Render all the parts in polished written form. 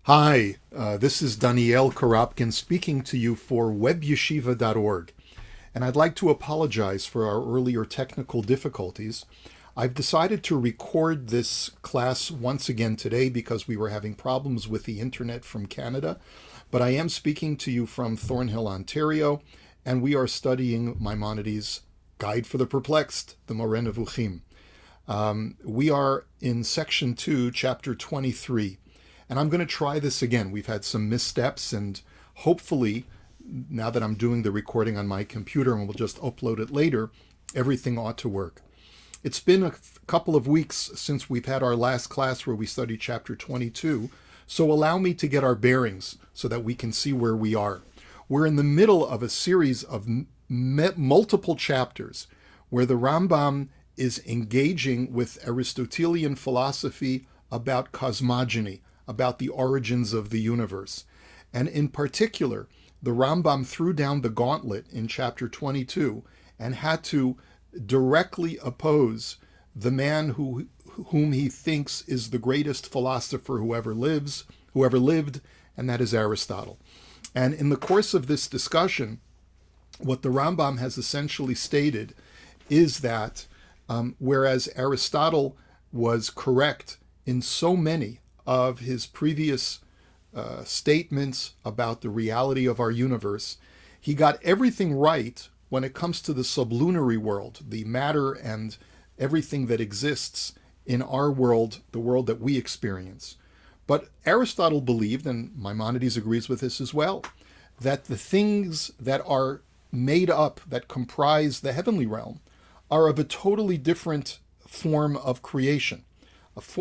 Hi, this is Daniel Koropkin speaking to you for webyeshiva.org, and I'd like to apologize for our earlier technical difficulties. I've decided to record this class once again today because we were having problems with the internet from Canada, but I am speaking to you from Thornhill, Ontario, and we are studying Maimonides' Guide for the Perplexed, the Moreh Nevukhim. We are in section 2, chapter 23. And I'm going to try this again. We've had some missteps, and hopefully, now that I'm doing the recording on my computer and we'll just upload it later, everything ought to work. It's been a couple of weeks since we've had our last class where we studied chapter 22, so allow me to get our bearings so that we can see where we are. We're in the middle of a series of multiple chapters where the Rambam is engaging with Aristotelian philosophy about cosmogony, about the origins of the universe. And in particular, the Rambam threw down the gauntlet in chapter 22 and had to directly oppose the man whom he thinks is the greatest philosopher who ever lived, and that is Aristotle. And in the course of this discussion, what the Rambam has essentially stated is that whereas Aristotle was correct in so many of his previous statements about the reality of our universe, he got everything right when it comes to the sublunary world, the matter and everything that exists in our world, the world that we experience. But Aristotle believed, and Maimonides agrees with this as well, that the things that are made up, that comprise the heavenly realm, are of a totally different form of creation.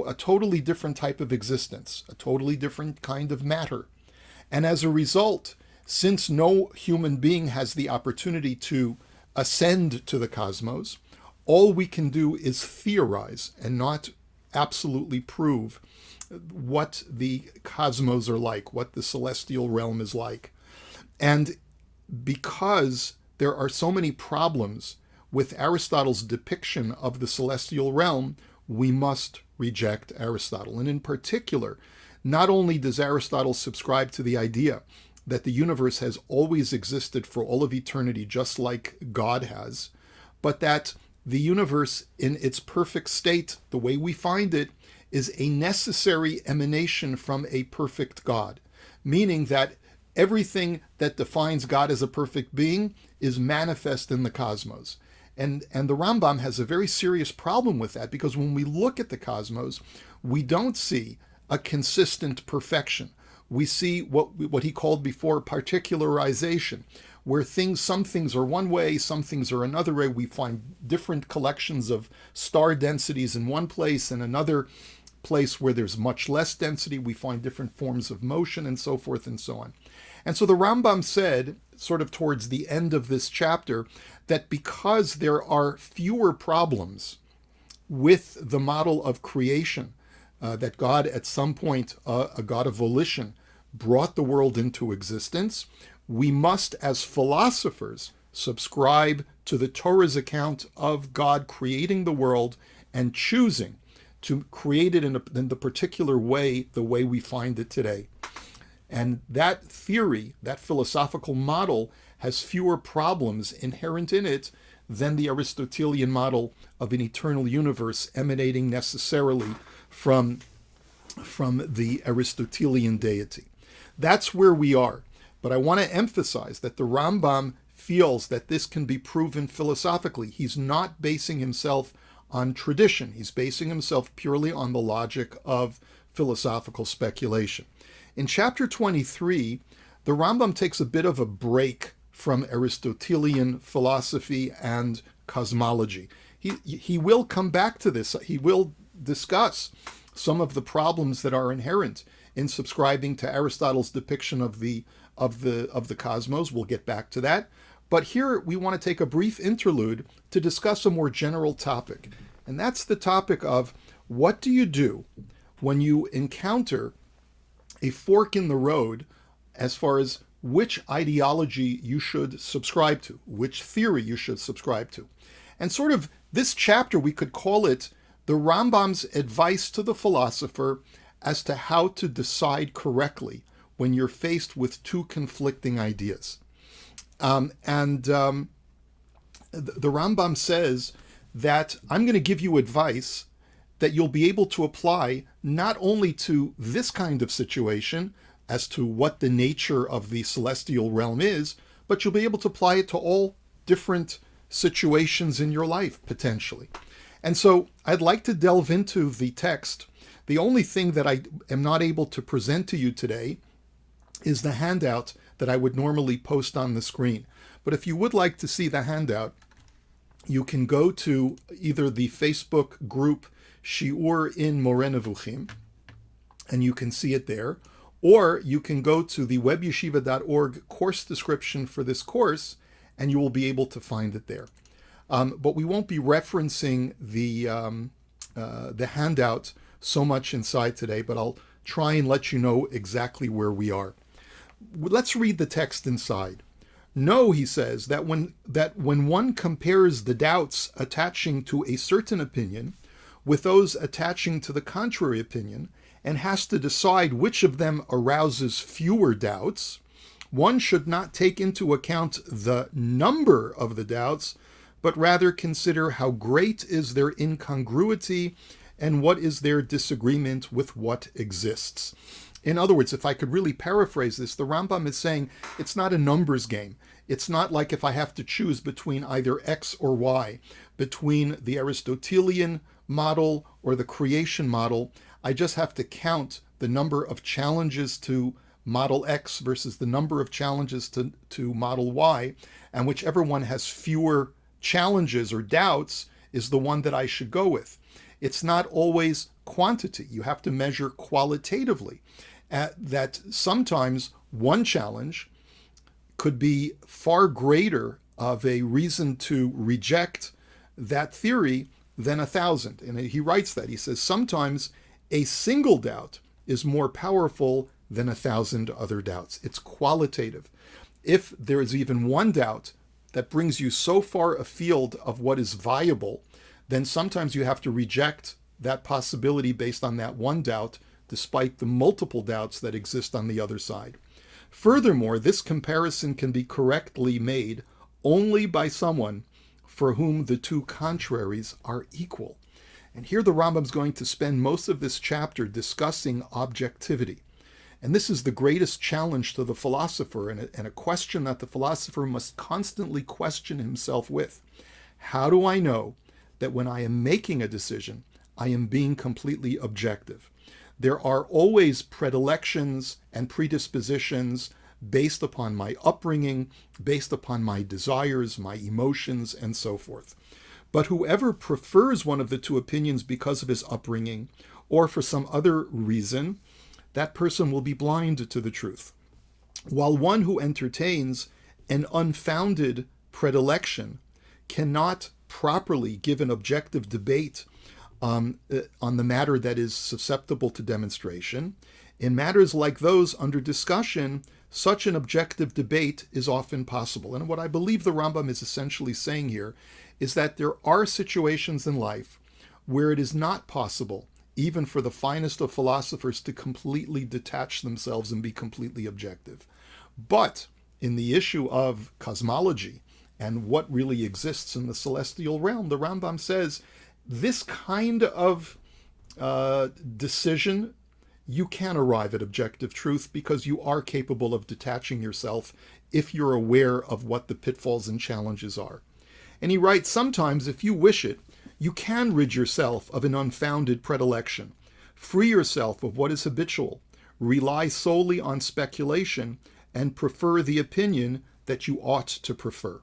A totally different type of existence, a totally different kind of matter. And as a result, since no human being has the opportunity to ascend to the cosmos, all we can do is theorize and not absolutely prove what the cosmos are like, what the celestial realm is like. And because there are so many problems with Aristotle's depiction of the celestial realm, we must reject Aristotle. And in particular, not only does Aristotle subscribe to the idea that the universe has always existed for all of eternity, just like God has, but that the universe in its perfect state, the way we find it, is a necessary emanation from a perfect God, meaning that everything that defines God as a perfect being is manifest in the cosmos. And the Rambam has a very serious problem with that, because when we look at the cosmos, we don't see a consistent perfection. We see what he called before particularization, where some things are one way, some things are another way. We find different collections of star densities in one place, and another place where there's much less density, we find different forms of motion, and so forth and so on. And so the Rambam said, sort of towards the end of this chapter, that because there are fewer problems with the model of creation, that God at some point, a God of volition, brought the world into existence, we must, as philosophers, subscribe to the Torah's account of God creating the world and choosing to create it in the particular way, the way we find it today. And that theory, that philosophical model, has fewer problems inherent in it than the Aristotelian model of an eternal universe emanating necessarily from the Aristotelian deity. That's where we are. But I want to emphasize that the Rambam feels that this can be proven philosophically. He's not basing himself on tradition. He's basing himself purely on the logic of philosophical speculation. In chapter 23, the Rambam takes a bit of a break from Aristotelian philosophy and cosmology. He will come back to this. He will discuss some of the problems that are inherent in subscribing to Aristotle's depiction of the cosmos. We'll get back to that. But here we want to take a brief interlude to discuss a more general topic. And that's the topic of what do you do when you encounter a fork in the road as far as which ideology you should subscribe to, which theory you should subscribe to. And sort of this chapter, we could call it the Rambam's advice to the philosopher as to how to decide correctly when you're faced with two conflicting ideas. The Rambam says that I'm going to give you advice that you'll be able to apply not only to this kind of situation as to what the nature of the celestial realm is, but you'll be able to apply it to all different situations in your life, potentially. And so I'd like to delve into the text. The only thing that I am not able to present to you today is the handout that I would normally post on the screen. But if you would like to see the handout, you can go to either the Facebook group Shiur in Moreh Nevukhim, and you can see it there, or you can go to the webyeshiva.org course description for this course, and you will be able to find it there. But we won't be referencing the handout so much inside today, but I'll try and let you know exactly where we are. Let's read the text inside. Know, he says, that when one compares the doubts attaching to a certain opinion with those attaching to the contrary opinion, and has to decide which of them arouses fewer doubts, one should not take into account the number of the doubts, but rather consider how great is their incongruity and what is their disagreement with what exists. In other words, if I could really paraphrase this, the Rambam is saying it's not a numbers game. It's not like if I have to choose between either X or Y, between the Aristotelian model or the creation model. I just have to count the number of challenges to model X versus the number of challenges to model Y, and whichever one has fewer challenges or doubts is the one that I should go with. It's not always quantity. You have to measure qualitatively. That sometimes one challenge could be far greater of a reason to reject that theory than 1,000. And he writes that. He says sometimes a single doubt is more powerful than 1,000 other doubts. It's qualitative. If there is even one doubt that brings you so far afield of what is viable, then sometimes you have to reject that possibility based on that one doubt, despite the multiple doubts that exist on the other side. Furthermore, this comparison can be correctly made only by someone for whom the two contraries are equal. And here the Rambam is going to spend most of this chapter discussing objectivity. And this is the greatest challenge to the philosopher, and a question that the philosopher must constantly question himself with. How do I know that when I am making a decision, I am being completely objective? There are always predilections and predispositions based upon my upbringing, based upon my desires, my emotions, and so forth. But whoever prefers one of the two opinions because of his upbringing or for some other reason, that person will be blind to the truth. While one who entertains an unfounded predilection cannot properly give an objective debate on the matter that is susceptible to demonstration, in matters like those under discussion, such an objective debate is often possible. And what I believe the Rambam is essentially saying here is that there are situations in life where it is not possible, even for the finest of philosophers, to completely detach themselves and be completely objective. But in the issue of cosmology and what really exists in the celestial realm, the Rambam says this kind of decision, you can arrive at objective truth because you are capable of detaching yourself if you're aware of what the pitfalls and challenges are. And he writes, sometimes, if you wish it, you can rid yourself of an unfounded predilection, free yourself of what is habitual, rely solely on speculation, and prefer the opinion that you ought to prefer.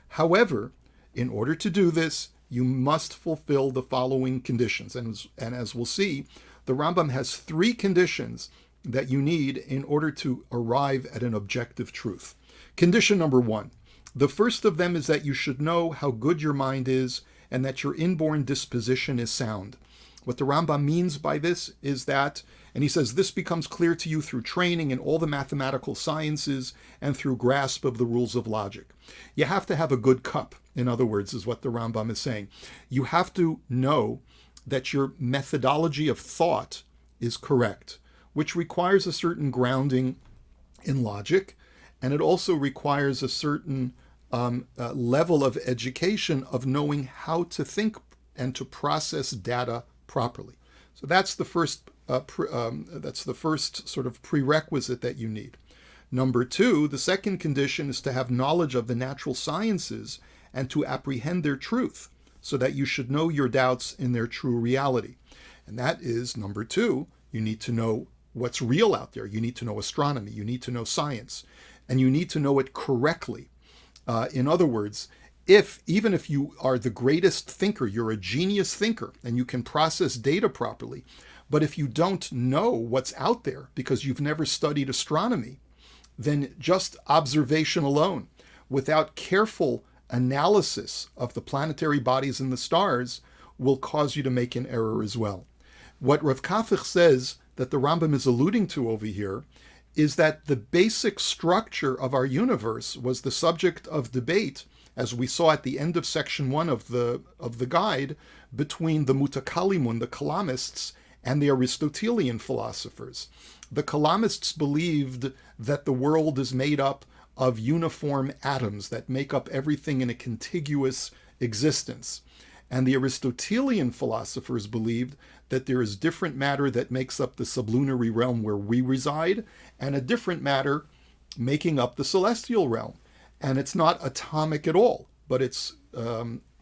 However, in order to do this, you must fulfill the following conditions. And as we'll see, the Rambam has 3 conditions that you need in order to arrive at an objective truth. Condition number 1. The first of them is that you should know how good your mind is and that your inborn disposition is sound. What the Rambam means by this is that, and he says this becomes clear to you through training in all the mathematical sciences and through grasp of the rules of logic. You have to have a good cup, in other words, is what the Rambam is saying. You have to know that your methodology of thought is correct, which requires a certain grounding in logic, and it also requires a certain level of education of knowing how to think and to process data properly. So that's the first sort of prerequisite that you need. Number two, the second condition is to have knowledge of the natural sciences and to apprehend their truth, so that you should know your doubts in their true reality. And that is number two, you need to know what's real out there. You need to know astronomy, you need to know science, and you need to know it correctly. In other words, even if you are the greatest thinker, you're a genius thinker, and you can process data properly, but if you don't know what's out there because you've never studied astronomy, then just observation alone, without careful analysis of the planetary bodies and the stars, will cause you to make an error as well. What Rav Kafich says that the Rambam is alluding to over here is that the basic structure of our universe was the subject of debate, as we saw at the end of section 1 of the guide, between the Mutakalimun, the Kalamists, and the Aristotelian philosophers. The Kalamists believed that the world is made up of uniform atoms that make up everything in a contiguous existence. And the Aristotelian philosophers believed that there is different matter that makes up the sublunary realm where we reside, and a different matter making up the celestial realm. And it's not atomic at all, but it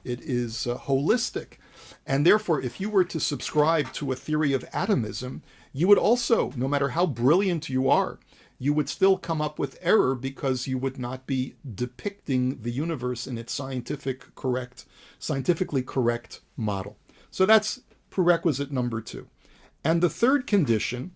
is holistic. And therefore, if you were to subscribe to a theory of atomism, you would also, no matter how brilliant you are, you would still come up with error because you would not be depicting the universe in its scientifically correct model. So that's prerequisite number two. And the third condition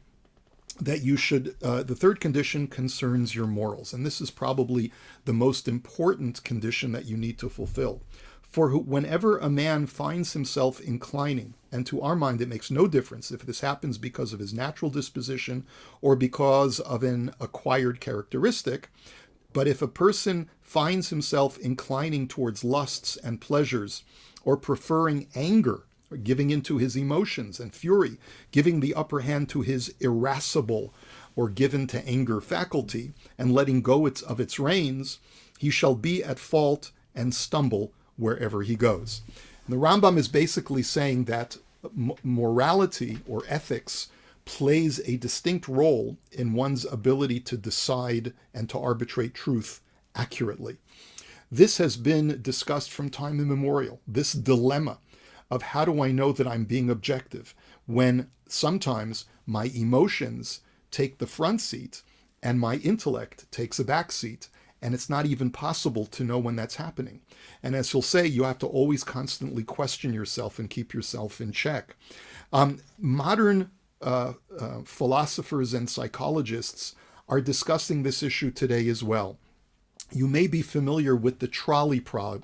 the third condition concerns your morals. And this is probably the most important condition that you need to fulfill. For whenever a man finds himself inclining, and to our mind it makes no difference if this happens because of his natural disposition or because of an acquired characteristic, but if a person finds himself inclining towards lusts and pleasures, or preferring anger, or giving into his emotions and fury, giving the upper hand to his irascible or given to anger faculty, and letting go of its reins, he shall be at fault and stumble wherever he goes. And the Rambam is basically saying that morality or ethics plays a distinct role in one's ability to decide and to arbitrate truth accurately. This has been discussed from time immemorial, this dilemma of how do I know that I'm being objective when sometimes my emotions take the front seat and my intellect takes a back seat, and it's not even possible to know when that's happening. And as he'll say, you have to always constantly question yourself and keep yourself in check. Modern philosophers and psychologists are discussing this issue today as well. You may be familiar with the trolley problem.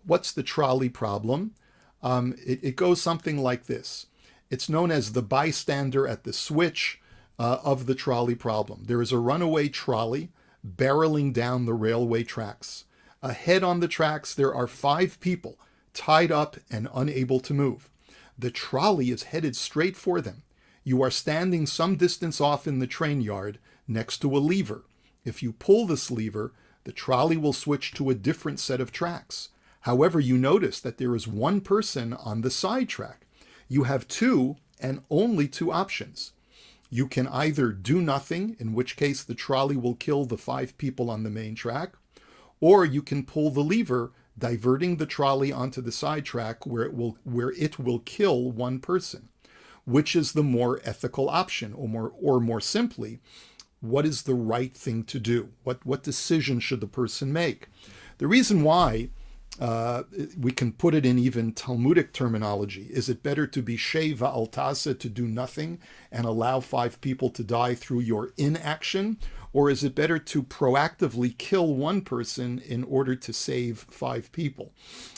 What's the trolley problem? It goes something like this. It's known as the bystander at the switch of the trolley problem. There is a runaway trolley barreling down the railway tracks. Ahead on the tracks, there are 5 people tied up and unable to move. The trolley is headed straight for them. You are standing some distance off in the train yard next to a lever. If you pull this lever, the trolley will switch to a different set of tracks. However, you notice that there is one person on the side track. You have 2 and only 2 options. You can either do nothing, in which case the trolley will kill the 5 people on the main track, or you can pull the lever, diverting the trolley onto the side track where it will kill 1 person. Which is the more ethical option, or more simply, what is the right thing to do? What decision should the person make? The reason why we can put it in even Talmudic terminology. Is it better to be sheva altasa, to do nothing and allow 5 people to die through your inaction? Or is it better to proactively kill 1 person in order to save 5 people?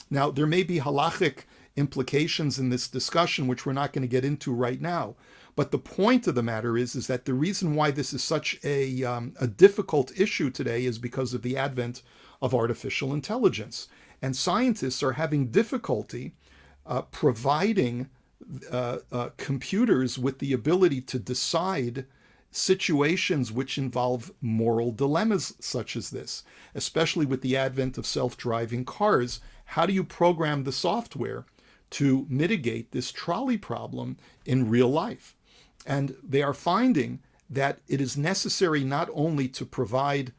Now, there may be halachic implications in this discussion, which we're not going to get into right now. But the point of the matter is that the reason why this is such a difficult issue today is because of the advent of artificial intelligence. And scientists are having difficulty providing computers with the ability to decide situations which involve moral dilemmas such as this, especially with the advent of self-driving cars. How do you program the software to mitigate this trolley problem in real life? And they are finding that it is necessary not only to provide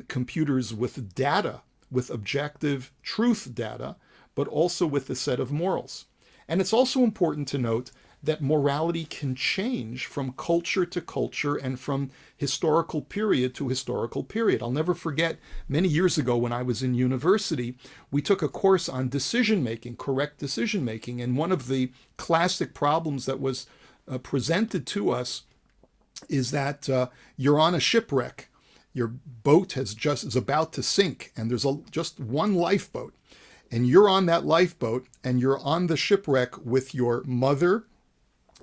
computers with data, with objective truth data, but also with a set of morals. And it's also important to note that morality can change from culture to culture and from historical period to historical period. I'll never forget, many years ago when I was in university, we took a course on decision making, correct decision making, and one of the classic problems that was presented to us is that you're on a shipwreck. Your boat is about to sink, and there's just one lifeboat. And you're on that lifeboat, and you're on the shipwreck with your mother,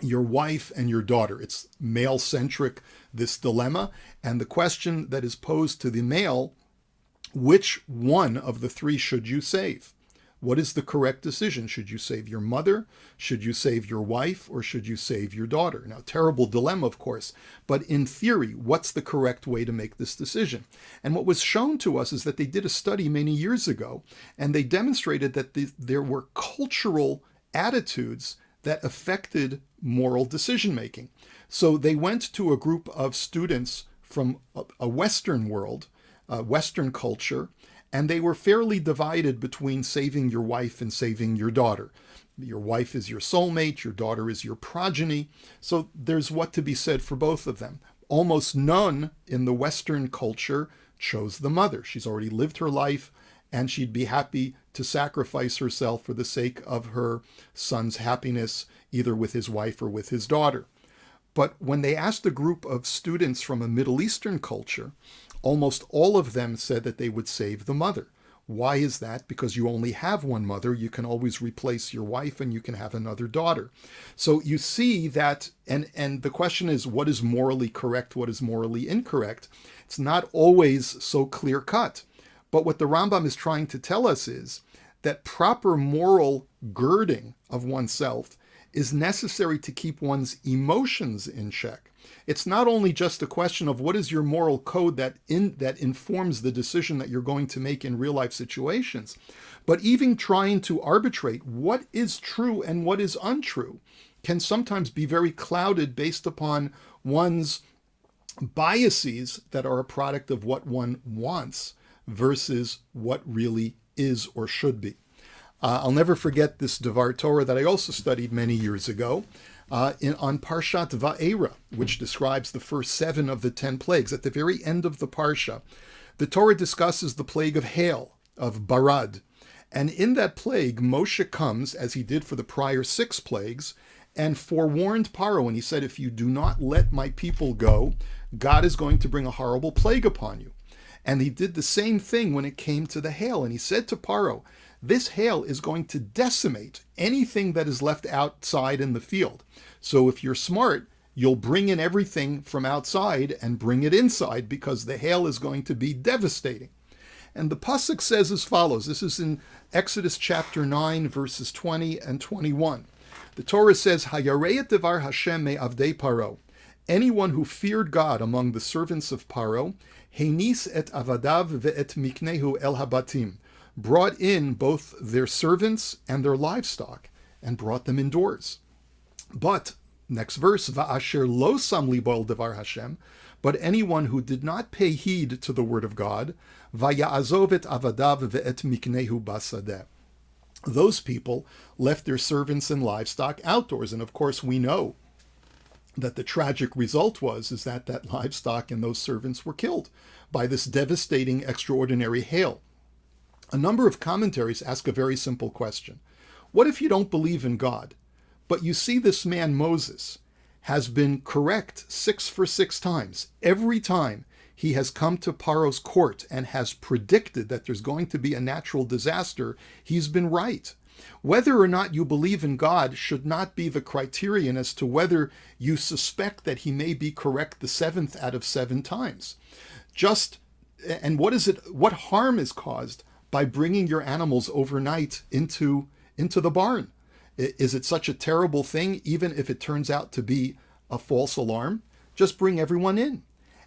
your wife, and your daughter. It's male-centric, this dilemma. And the question that is posed to the male, which one of the three should you save? What is the correct decision? Should you save your mother? Should you save your wife? Or should you save your daughter? Now, terrible dilemma, of course, but in theory, what's the correct way to make this decision? And what was shown to us is that they did a study many years ago, and they demonstrated that there were cultural attitudes that affected moral decision-making. So they went to a group of students from a Western world, Western culture, and they were fairly divided between saving your wife and saving your daughter. Your wife is your soulmate, your daughter is your progeny. So there's what to be said for both of them. Almost none in the Western culture chose the mother. She's already lived her life, and she'd be happy to sacrifice herself for the sake of her son's happiness, either with his wife or with his daughter. But when they asked a group of students from a Middle Eastern culture, almost all of them said that they would save the mother. Why is that? Because you only have one mother. You can always replace your wife and you can have another daughter. So you see that, and the question is, what is morally correct? What is morally incorrect? It's not always so clear cut. But what the Rambam is trying to tell us is that proper moral girding of oneself is necessary to keep one's emotions in check. It's not only just a question of what is your moral code that informs the decision that you're going to make in real life situations, but even trying to arbitrate what is true and what is untrue can sometimes be very clouded based upon one's biases that are a product of what one wants versus what really is or should be. I'll never forget this Devar Torah that I also studied many years ago on Parshat Va'era, which describes the first 7 of the 10 plagues. At the very end of the Parsha, the Torah discusses the plague of hail, of Barad. And in that plague, Moshe comes, as he did for the prior 6 plagues, and forewarned Paro, and he said, if you do not let my people go, God is going to bring a horrible plague upon you. And he did the same thing when it came to the hail. And he said to Paro, this hail is going to decimate anything that is left outside in the field. So if you're smart, you'll bring in everything from outside and bring it inside, because the hail is going to be devastating. And the pasuk says as follows. This is in Exodus chapter 9, verses 20 and 21. The Torah says, Hayarei devar Hashem me'avdei Paro. Anyone who feared God among the servants of Paro, Heinis et avadav ve'et miknehu el habatim, brought in both their servants and their livestock, and brought them indoors. But, next verse, Va'asher lo sam libo el devar Hashem, but anyone who did not pay heed to the word of God, Vaya'azov et avadav ve'et miknehu basadeh. Those people left their servants and livestock outdoors. And of course, we know that the tragic result is that livestock and those servants were killed by this devastating, extraordinary hail. A number of commentaries ask a very simple question. What if you don't believe in God, but you see this man Moses has been correct 6 for 6 times? Every time he has come to Paro's court and has predicted that there's going to be a natural disaster, he's been right. Whether or not you believe in God should not be the criterion as to whether you suspect that he may be correct the 7th out of 7 times. What harm is caused by bringing your animals overnight into the barn? Is it such a terrible thing, even if it turns out to be a false alarm? Just bring everyone in.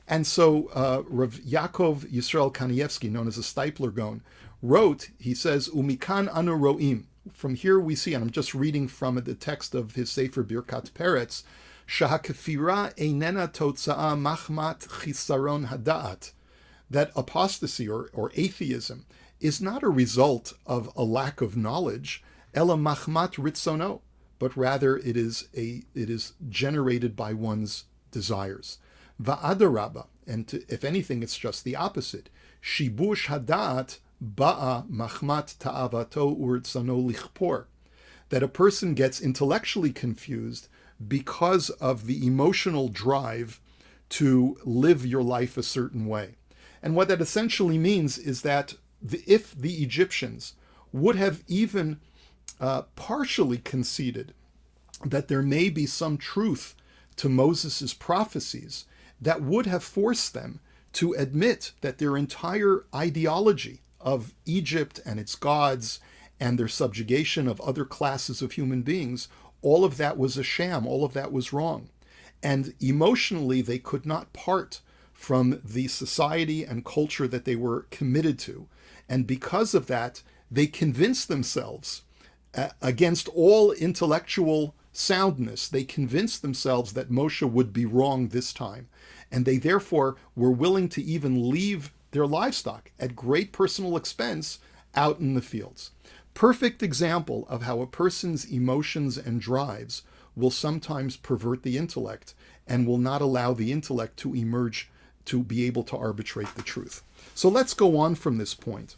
And so Rav Yaakov Yisrael Kanievsky, known as a Steipler Gaon, wrote, he says, Umikan anu ro'im. From here we see, and I'm just reading from the text of his Sefer Birkat Peretz, Shahakefira einena totza'a machmat chisaron hada'at, that apostasy or atheism is not a result of a lack of knowledge, ela machmat ritzono, but rather it is generated by one's desires. Va'adarabba, and if anything, it's just the opposite. Shibush hadat ba'a machmat ta'avato urtzano lichpor, that a person gets intellectually confused because of the emotional drive to live your life a certain way. And what that essentially means is that if the Egyptians would have even partially conceded that there may be some truth to Moses' prophecies, that would have forced them to admit that their entire ideology of Egypt and its gods and their subjugation of other classes of human beings, all of that was a sham, all of that was wrong. And emotionally, they could not part from the society and culture that they were committed to. And because of that, they convinced themselves, against all intellectual soundness, they convinced themselves that Moshe would be wrong this time. And they therefore were willing to even leave their livestock at great personal expense out in the fields. Perfect example of how a person's emotions and drives will sometimes pervert the intellect and will not allow the intellect to emerge to be able to arbitrate the truth. So let's go on from this point.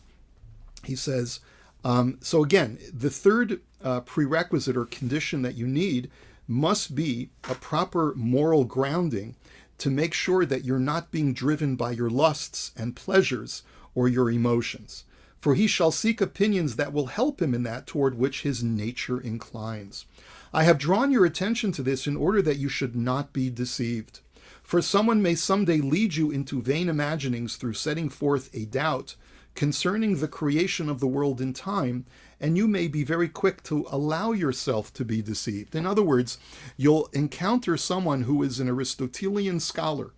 He says, so again, the third prerequisite or condition that you need must be a proper moral grounding to make sure that you're not being driven by your lusts and pleasures or your emotions. For he shall seek opinions that will help him in that toward which his nature inclines. I have drawn your attention to this in order that you should not be deceived. For someone may someday lead you into vain imaginings through setting forth a doubt concerning the creation of the world in time, and you may be very quick to allow yourself to be deceived. In other words, you'll encounter someone who is an Aristotelian scholar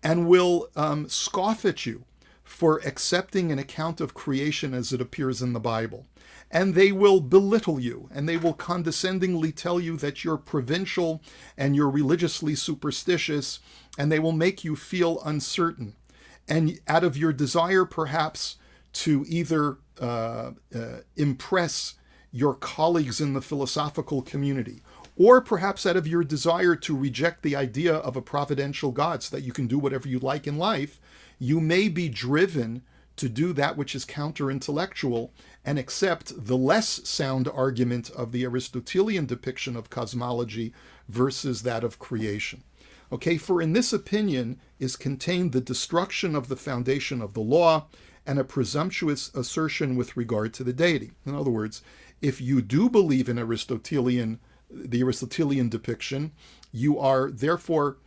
and will scoff at you for accepting an account of creation as it appears in the Bible. And they will belittle you, and they will condescendingly tell you that you're provincial and you're religiously superstitious, and they will make you feel uncertain. And out of your desire, perhaps, to either impress your colleagues in the philosophical community, or perhaps out of your desire to reject the idea of a providential God so that you can do whatever you like in life, you may be driven to do that which is counter-intellectual and accept the less sound argument of the Aristotelian depiction of cosmology versus that of creation. Okay, for in this opinion is contained the destruction of the foundation of the law and a presumptuous assertion with regard to the deity. In other words, if you do believe in the Aristotelian depiction, you are therefore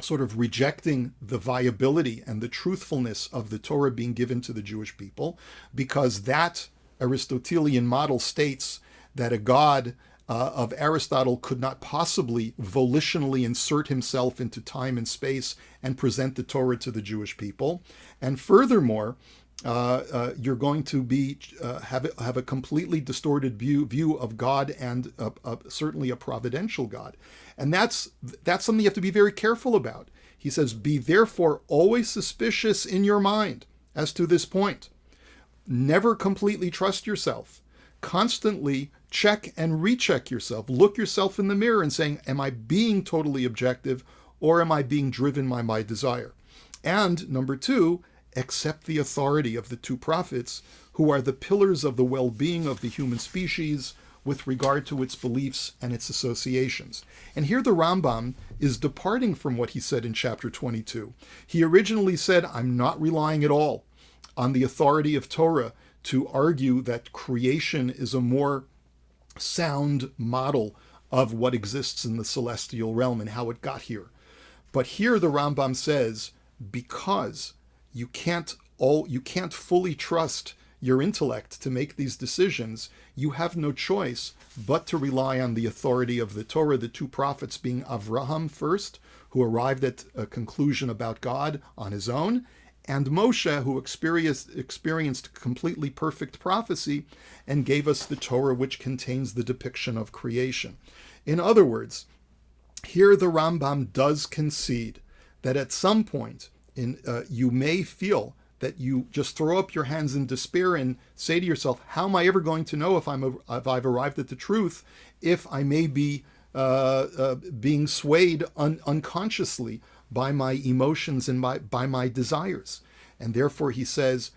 sort of rejecting the viability and the truthfulness of the Torah being given to the Jewish people, because that Aristotelian model states that a God of Aristotle could not possibly volitionally insert himself into time and space and present the Torah to the Jewish people. And furthermore, you're going to be have a completely distorted view of God and certainly a providential God. And that's something you have to be very careful about. He says, be therefore always suspicious in your mind as to this point. Never completely trust yourself. Constantly check and recheck yourself. Look yourself in the mirror and saying, am I being totally objective or am I being driven by my desire? And number two, accept the authority of the two prophets who are the pillars of the well-being of the human species with regard to its beliefs and its associations. And here the Rambam is departing from what he said in chapter 22. He originally said, I'm not relying at all on the authority of Torah to argue that creation is a more sound model of what exists in the celestial realm and how it got here. But here the Rambam says, because you can't fully trust your intellect to make these decisions, you have no choice but to rely on the authority of the Torah, the two prophets being Avraham first, who arrived at a conclusion about God on his own, and Moshe, who experienced completely perfect prophecy and gave us the Torah, which contains the depiction of creation. In other words, here the Rambam does concede that at some point you may feel that you just throw up your hands in despair and say to yourself, how am I ever going to know if I've arrived at the truth, if I may be being swayed unconsciously by my emotions and by my desires? And therefore he says,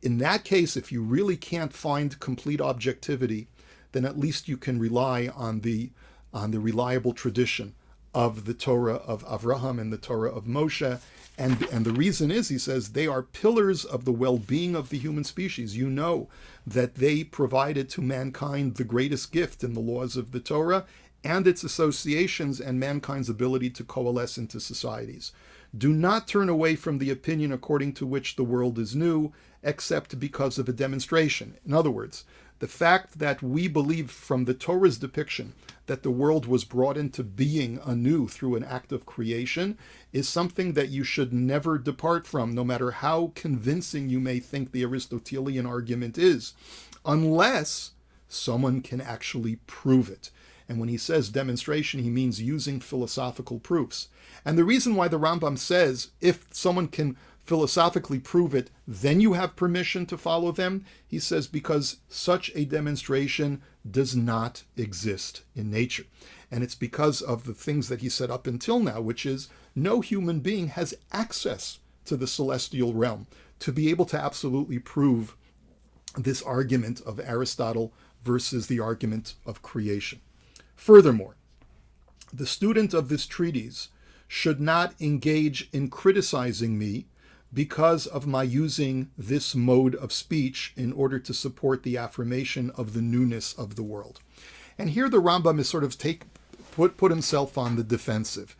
in that case, if you really can't find complete objectivity, then at least you can rely on the reliable tradition of the Torah of Avraham and the Torah of Moshe. And the reason is, he says, they are pillars of the well-being of the human species. You know that they provided to mankind the greatest gift in the laws of the Torah and its associations and mankind's ability to coalesce into societies. Do not turn away from the opinion according to which the world is new, except because of a demonstration. In other words, the fact that we believe from the Torah's depiction that the world was brought into being anew through an act of creation is something that you should never depart from, no matter how convincing you may think the Aristotelian argument is, unless someone can actually prove it. And when he says demonstration, he means using philosophical proofs. And the reason why the Rambam says if someone can philosophically prove it, then you have permission to follow them, he says because such a demonstration does not exist in nature. And it's because of the things that he said up until now, which is no human being has access to the celestial realm to be able to absolutely prove this argument of Aristotle versus the argument of creation. Furthermore, the student of this treatise should not engage in criticizing me because of my using this mode of speech in order to support the affirmation of the newness of the world. And here the Rambam is sort of put himself on the defensive.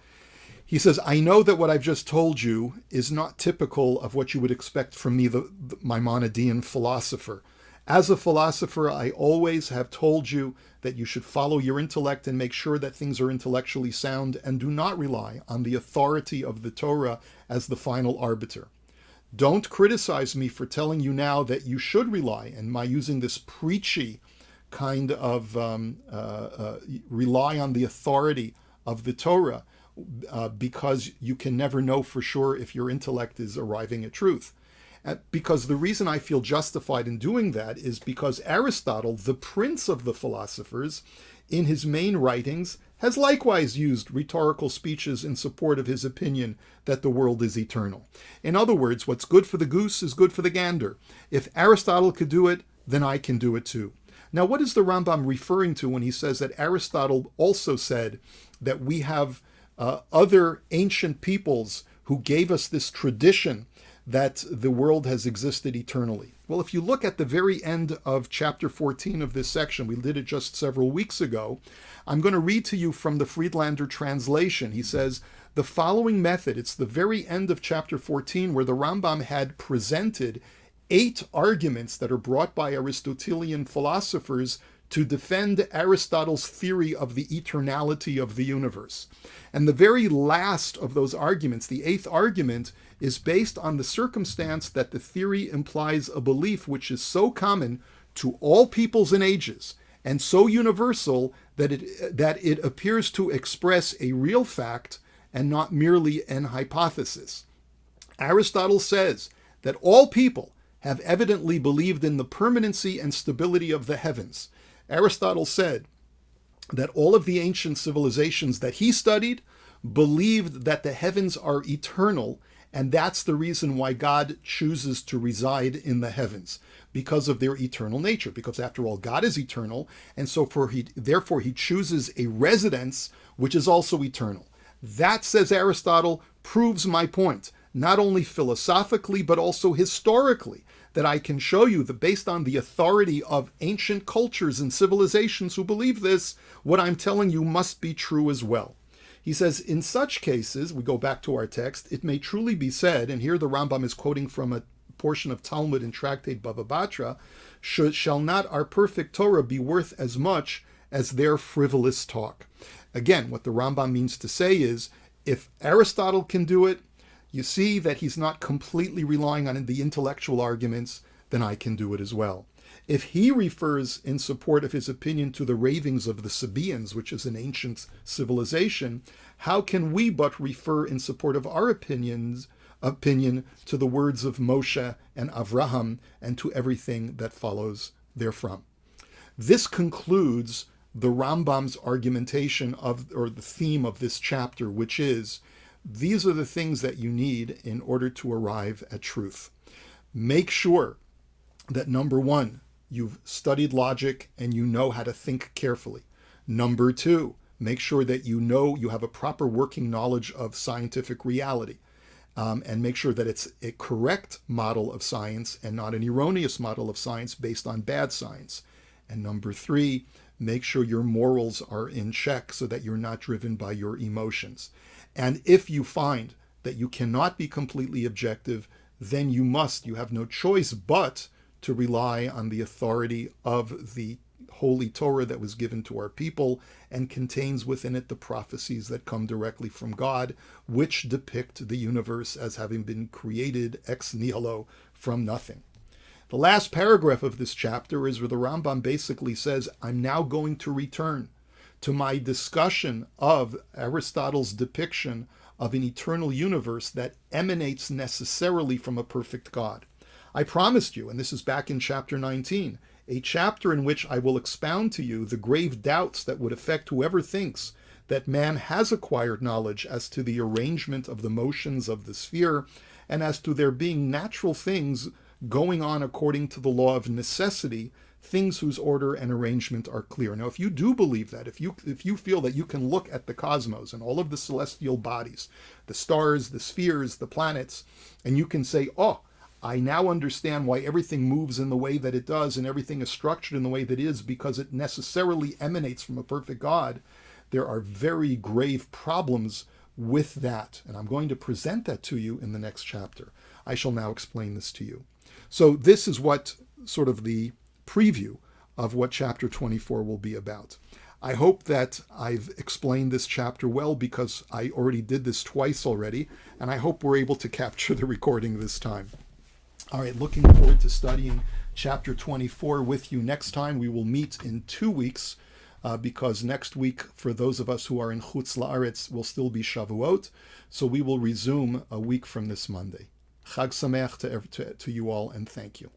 He says, I know that what I've just told you is not typical of what you would expect from me, the Maimonidean philosopher. As a philosopher, I always have told you that you should follow your intellect and make sure that things are intellectually sound and do not rely on the authority of the Torah as the final arbiter. Don't criticize me for telling you now that you should rely, and my using this preachy kind of rely on the authority of the Torah because you can never know for sure if your intellect is arriving at truth. Because the reason I feel justified in doing that is because Aristotle, the prince of the philosophers, in his main writings, has likewise used rhetorical speeches in support of his opinion that the world is eternal. In other words, what's good for the goose is good for the gander. If Aristotle could do it, then I can do it too. Now, what is the Rambam referring to when he says that Aristotle also said that we have other ancient peoples who gave us this tradition that the world has existed eternally? Well, if you look at the very end of chapter 14 of this section, we did it just several weeks ago, I'm going to read to you from the Friedlander translation. He says, the following method, it's the very end of chapter 14 where the Rambam had presented 8 arguments that are brought by Aristotelian philosophers to defend Aristotle's theory of the eternality of the universe. And the very last of those arguments, the 8th argument, is based on the circumstance that the theory implies a belief which is so common to all peoples and ages and so universal that it appears to express a real fact and not merely an hypothesis. Aristotle says that all people have evidently believed in the permanency and stability of the heavens. Aristotle said that all of the ancient civilizations that he studied believed that the heavens are eternal, and that's the reason why God chooses to reside in the heavens, because of their eternal nature. Because after all, God is eternal, and so therefore he chooses a residence which is also eternal. That, says Aristotle, proves my point, not only philosophically but also historically, that I can show you that based on the authority of ancient cultures and civilizations who believe this, what I'm telling you must be true as well. He says, in such cases, we go back to our text, it may truly be said, and here the Rambam is quoting from a portion of Talmud in Tractate Bava Batra, shall not our perfect Torah be worth as much as their frivolous talk? Again, what the Rambam means to say is, if Aristotle can do it, you see that he's not completely relying on the intellectual arguments, then I can do it as well. If he refers in support of his opinion to the ravings of the Sabaeans, which is an ancient civilization, how can we but refer in support of our opinion to the words of Moshe and Avraham and to everything that follows therefrom? This concludes the Rambam's argumentation or the theme of this chapter, which is, these are the things that you need in order to arrive at truth. Make sure that, number one, you've studied logic and you know how to think carefully. Number two, make sure that you know you have a proper working knowledge of scientific reality, and make sure that it's a correct model of science and not an erroneous model of science based on bad science. And number three, make sure your morals are in check so that you're not driven by your emotions. And if you find that you cannot be completely objective, then you have no choice but to rely on the authority of the Holy Torah that was given to our people and contains within it the prophecies that come directly from God, which depict the universe as having been created ex nihilo, from nothing. The last paragraph of this chapter is where the Rambam basically says, I'm now going to return to my discussion of Aristotle's depiction of an eternal universe that emanates necessarily from a perfect God. I promised you, and this is back in chapter 19, a chapter in which I will expound to you the grave doubts that would affect whoever thinks that man has acquired knowledge as to the arrangement of the motions of the sphere and as to there being natural things going on according to the law of necessity, things whose order and arrangement are clear. Now, if you do believe that, if you feel that you can look at the cosmos and all of the celestial bodies, the stars, the spheres, the planets, and you can say, oh, I now understand why everything moves in the way that it does and everything is structured in the way that it is, because it necessarily emanates from a perfect God, there are very grave problems with that. And I'm going to present that to you in the next chapter. I shall now explain this to you. So this is what sort of the preview of what chapter 24 will be about. I hope that I've explained this chapter well, because I already did this twice already, and I hope we're able to capture the recording this time. All right, looking forward to studying chapter 24 with you next time. We will meet in 2 weeks, because next week, for those of us who are in Chutz La'aretz, will still be Shavuot, so we will resume a week from this Monday. Chag Sameach to you all, and thank you.